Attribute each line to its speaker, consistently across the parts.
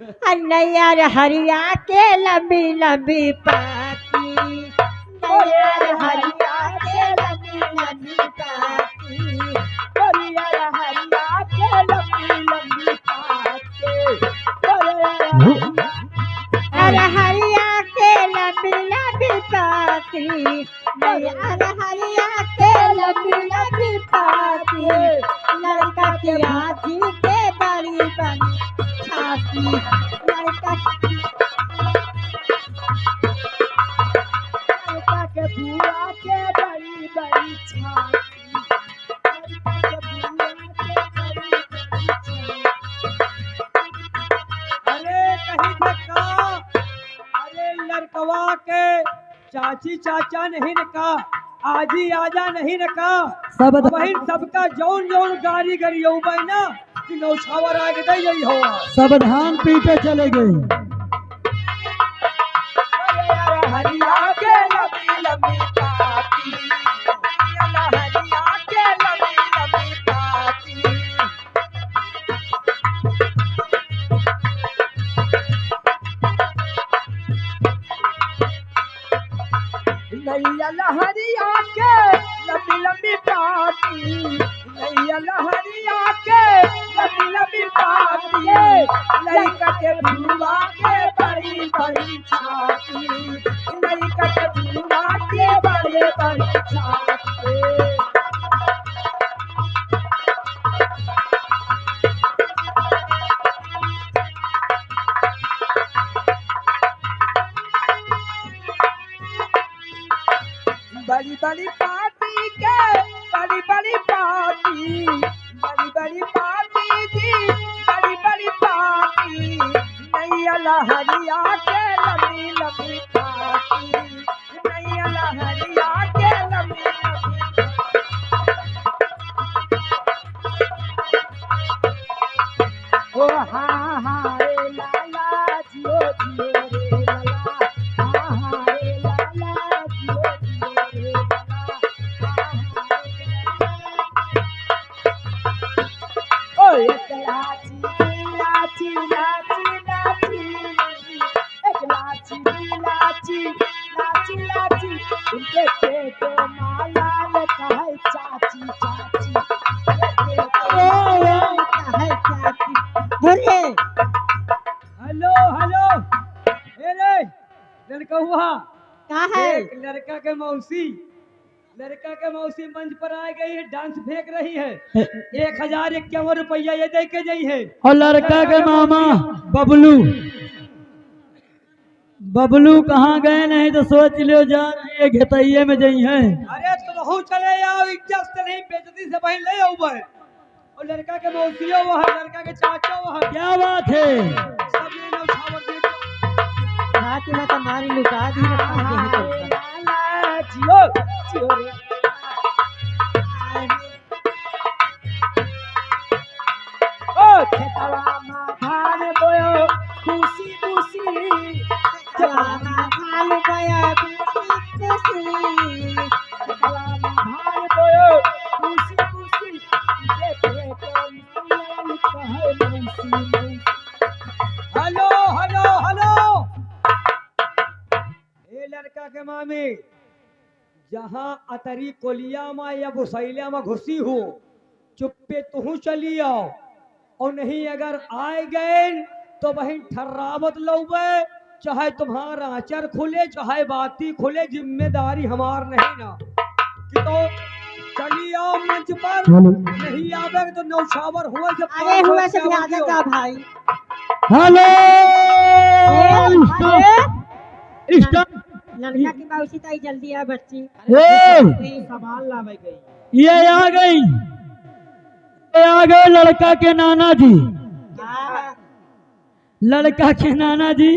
Speaker 1: नैयर हरिया के लंबी लंबी पाती, नैयर हरिया के लंबी लंबी पाती,
Speaker 2: नैयर हरिया के लंबी लंबी पाती,
Speaker 1: नैयर हरिया के लंबी लंबी पाती, नैयर हरिया के लंबी लंबी पाती, लड़का की आँखी के बड़ी बड़ी छाती, लड़का
Speaker 2: के बुआ के बड़ी बड़ी छाती, लड़का के बुआ के बड़ी बड़ी छाती। अरे कहीं धक्का, अरे लड़कवा के चाची चाचा नहीं न का, आजी आजा नहीं न का,
Speaker 3: सब
Speaker 2: बहन सबका जौन जौन गाड़ी गरियो ना कि नौछावर आगे दे गई हो।
Speaker 3: सब धान पीटे चले गए।
Speaker 2: हरिया के लंबी लंबी पाती, हरिया के लंबी लंबी पाती, नैया लहरिया के लंबी लंबी पाती, नैया लहरिया के लंबी लंबी पाती, लड़का के बुआ के बड़ी बड़ी छाती, लड़का के बुआ के बड़े बड़ी छाती। बड़ी बड़ी पार्टी के बड़ी बड़ी पार्टी, बड़ी बड़ी पार्टी जी, बड़ी बड़ी पार्टी, नैया लहरिया के लंबी लंबी पार्टी, नैया लहरिया के लंबी लंबी। ओ हाँ हाँ रे लाला जियो जियो रे लाला, हाँ हाँ रे लाला जियो जियो रे लाला, ओ एक लाची लाची लाची लाची, एक लाची लाची लाची लाची, उनके पेट माला लिखा है चाची चाची,
Speaker 1: बोले
Speaker 2: हेलो हेलो, ए रे लड़का हुआ
Speaker 1: कहाँ है?
Speaker 2: एक लड़का के मौसी मंच पर आ गई है, डांस फेंक रही है। 1051 रुपया ये दे के गई है।
Speaker 3: और लड़का के मामा बबलू कहाँ गए? नहीं तो सोच लियो जा रही है घेतैये में जई है।
Speaker 2: अरे तुम चले आओ, इज्जत से नहीं बेइज्जती से बहन ले आओ बहन। और लड़का के मौसियो वो है, लड़का के चाचा वो है।
Speaker 3: क्या बात है?
Speaker 2: सब ये नौछावर देख
Speaker 1: हाथी में तो मारी लुका दी ना, आगे ही करता।
Speaker 2: जियो जियो रे। ओ खेतवा में धान बोयो खुशी खुशी,
Speaker 1: जवाना खाल गया खुशी खुशी,
Speaker 2: खेतवा में धान बोयो खुशी खुशी, देखे तो मन कहे मौसी मौसी। हेलो हेलो हेलो, ए लड़का के मामी, जहाँ अतरी कोलिया में या बुसैलिया में घुसी हो, चुप्पे तू चली आओ, और नहीं अगर आए गए तो बहन ठर्रावत लौबे, चाहे तुम्हारा आचर खुले चाहे बाती खुले, जिम्मेदारी हमार नहीं ना कि तो चली आओ मंच पर। नहीं आवे तो नौछावर हुआ से
Speaker 1: अरे हुआ से भी आदत का भाई।
Speaker 3: हेलो
Speaker 1: लड़का की मौसी ताई जल्दी आ बच्ची।
Speaker 2: सामान लावे गई।
Speaker 3: ये आ गए लड़का के नाना जी।
Speaker 1: हाँ,
Speaker 3: लड़का के नाना जी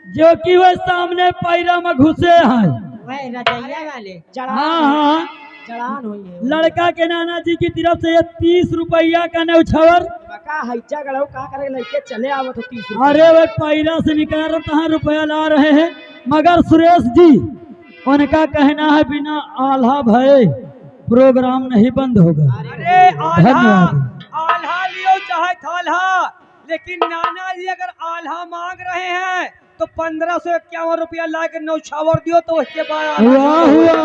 Speaker 3: जो कि वह सामने पैरा में घुसे हैं।
Speaker 1: वह रजैया वाले
Speaker 3: हाँ हाँ,
Speaker 2: चढ़ान हुई है।
Speaker 3: लड़का के नाना जी की तरफ से ये 30 रुपया का नौछावर।
Speaker 2: बका हैचा गड़ो का करे लेके चले आवत हो 30।
Speaker 3: अरे वे पैरा से निकाल कहाँ रुपया ला रहे हैं, मगर सुरेश जी उनका कहना है बिना आल्हा भय प्रोग्राम नहीं बंद होगा।
Speaker 2: अरे आल्हा आल्हा लियो चाहे थाल्हा, लेकिन नाना जी अगर आल्हा मांग रहे हैं तो 1551 रुपया ला के नौछावर दियो तो उसके बाद
Speaker 3: वाह वाह